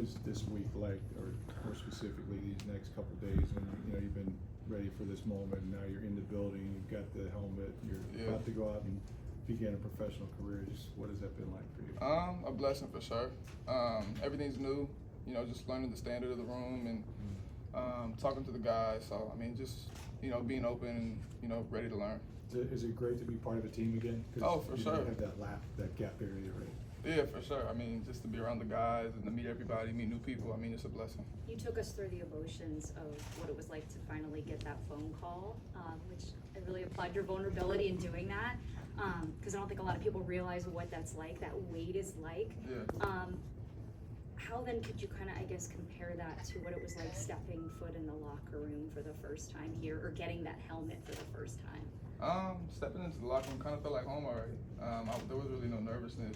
is this week like, or more specifically these next couple days when you've been ready for this moment, and now you're in the building, you've got the helmet, you're about to go out and begin a professional career. Just what has that been like for you? A blessing for sure. Everything's new, just learning the standard of the room and talking to the guys. So I mean, just being open and ready to learn. Is it great to be part of a team again? Oh, for sure. You have that gap area, right? Yeah, for sure. I mean, just to be around the guys and to meet everybody, meet new people, I mean, it's a blessing. You took us through the emotions of what it was like to finally get that phone call, which I really applaud your vulnerability in doing that, because I don't think a lot of people realize what that's like, that weight is like. Yeah. How then could you kind of, I guess, compare that to what it was like stepping foot in the locker room for the first time here, or getting that helmet for the first time? Stepping into the locker room kind of felt like home already. There was really no nervousness.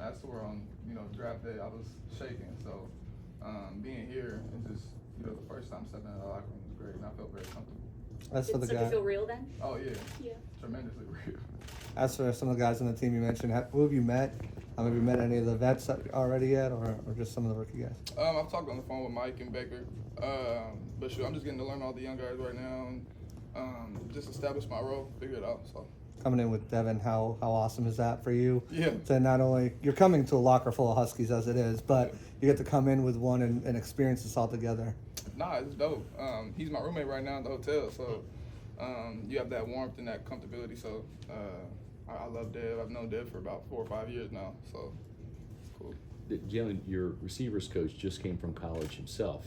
As to where on draft day, I was shaking. So being here and just the first time stepping into the locker room was great, and I felt very comfortable. Did it feel real then? Oh yeah. Yeah. Tremendously real. As for some of the guys on the team you mentioned, who have you met? Have you met any of the vets already yet, or just some of the rookie guys? I've talked on the phone with Mike and Baker, but sure, I'm just getting to learn all the young guys right now and just establish my role, figure it out. So coming in with Devin, how awesome is that for you? Yeah. To not only you're coming to a locker full of Huskies as it is, but you get to come in with one and experience this all together. Nah, it's dope. He's my roommate right now at the hotel, so you have that warmth and that comfortability. So I love Dev. I've known Dev for about 4 or 5 years now, so it's cool. Jalen, your receivers coach just came from college himself,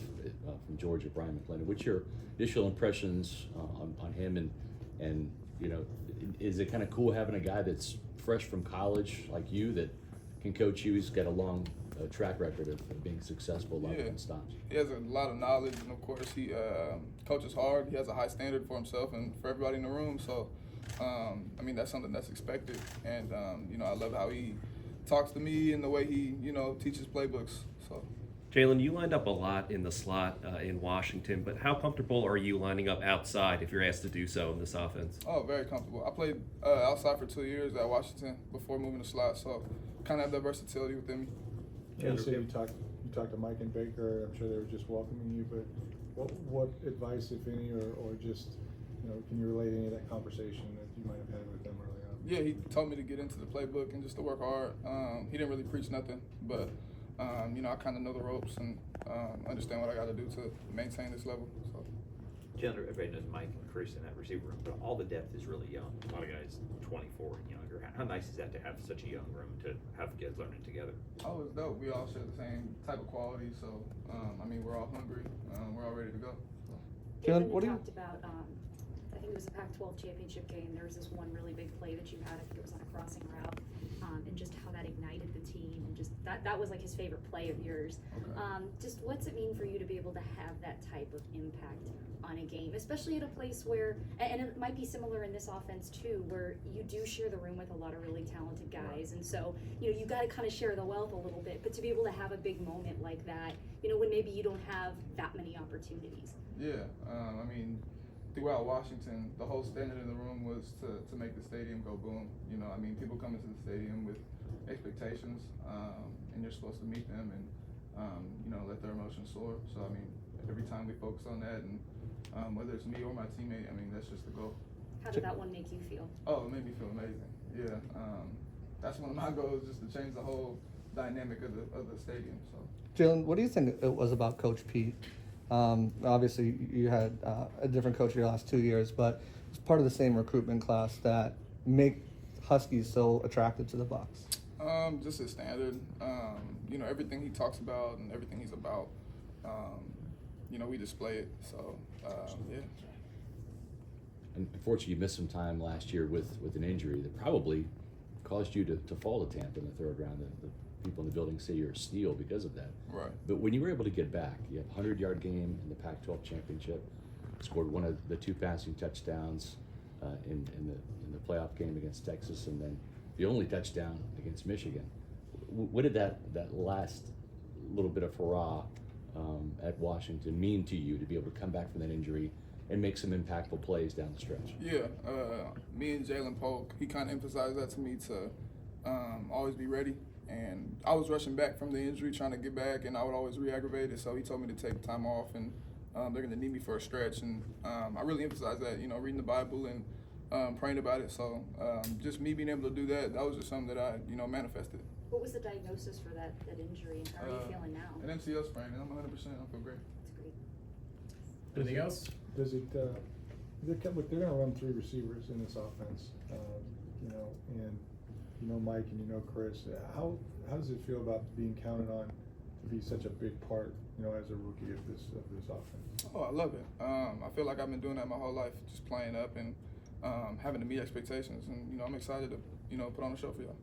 from Georgia, Brian McLennan. What's your initial impressions on him, and is it kind of cool having a guy that's fresh from college like you that can coach you? He's got a long track record of being successful a lot of different stops. He has a lot of knowledge, and of course he coaches hard. He has a high standard for himself and for everybody in the room. So I mean, that's something that's expected, and I love how he talks to me and the way he teaches playbooks. So Jalen, you lined up a lot in the slot in Washington, but how comfortable are you lining up outside if you're asked to do so in this offense? Oh, very comfortable. I played outside for 2 years at Washington before moving to slot, so kind of have that versatility within me. Yeah, so you talked to Mike and Baker. I'm sure they were just welcoming you, but what advice, if any, or just can you relate any of that conversation that you might have had with them early on? Yeah, he told me to get into the playbook and just to work hard. He didn't really preach nothing, but I kind of know the ropes and understand what I got to do to maintain this level. So. Jalen, everybody knows Mike and Chris in that receiver room, but all the depth is really young. A lot of guys 24 and younger. How nice is that to have such a young room to have kids learning together? Oh, it's dope. We all share the same type of quality, so I mean, we're all hungry. We're all ready to go. Jalen, what you talked about, I think it was a Pac-12 championship game. There was this one really big play that you had. I think it was on a crossing route, and just how that ignited the team, and just that was like his favorite play of yours. Okay. Just what's it mean for you to be able to have that type of impact on a game, especially at a place where, and it might be similar in this offense too, where you do share the room with a lot of really talented guys, and so you got to kind of share the wealth a little bit, but to be able to have a big moment like that, when maybe you don't have that many opportunities. Yeah, I mean, throughout Washington, the whole standard in the room was to make the stadium go boom. I mean, people come into the stadium with expectations, and you're supposed to meet them and let their emotions soar. So I mean, every time we focus on that, and whether it's me or my teammate, I mean, that's just the goal. How did that one make you feel? Oh, it made me feel amazing. Yeah, that's one of my goals, just to change the whole dynamic of the stadium. So, Jalen, what do you think it was about Coach Pete? Obviously, you had a different coach your last 2 years, but it's part of the same recruitment class that make Huskies so attractive to the Bucs. Just his standard. Everything he talks about and everything he's about. We display it. So, yeah. And unfortunately, you missed some time last year with an injury that probably caused you to fall to Tampa in the third round. The people in the building say you're a steal because of that. Right. But when you were able to get back, you have a 100-yard game in the Pac-12 championship, scored one of the 2 passing touchdowns in the playoff game against Texas, and then the only touchdown against Michigan. What did that last little bit of hurrah at Washington mean to you to be able to come back from that injury and make some impactful plays down the stretch? Yeah, me and Jalen Polk, he kind of emphasized that to me to always be ready. And I was rushing back from the injury, trying to get back, and I would always re-aggravate it. So he told me to take time off, and they're going to need me for a stretch. And I really emphasized that, reading the Bible and praying about it. So just me being able to do that, that was just something that I, manifested. What was the diagnosis for that injury, and how are you feeling now? An MCL sprain, and I'm 100%. I feel great. That's great. Anything else? Does it, they're gonna run 3 receivers in this offense, and Mike and Chris. How does it feel about being counted on to be such a big part, as a rookie of this offense? Oh, I love it. I feel like I've been doing that my whole life, just playing up and having to meet expectations. And I'm excited to put on a show for y'all.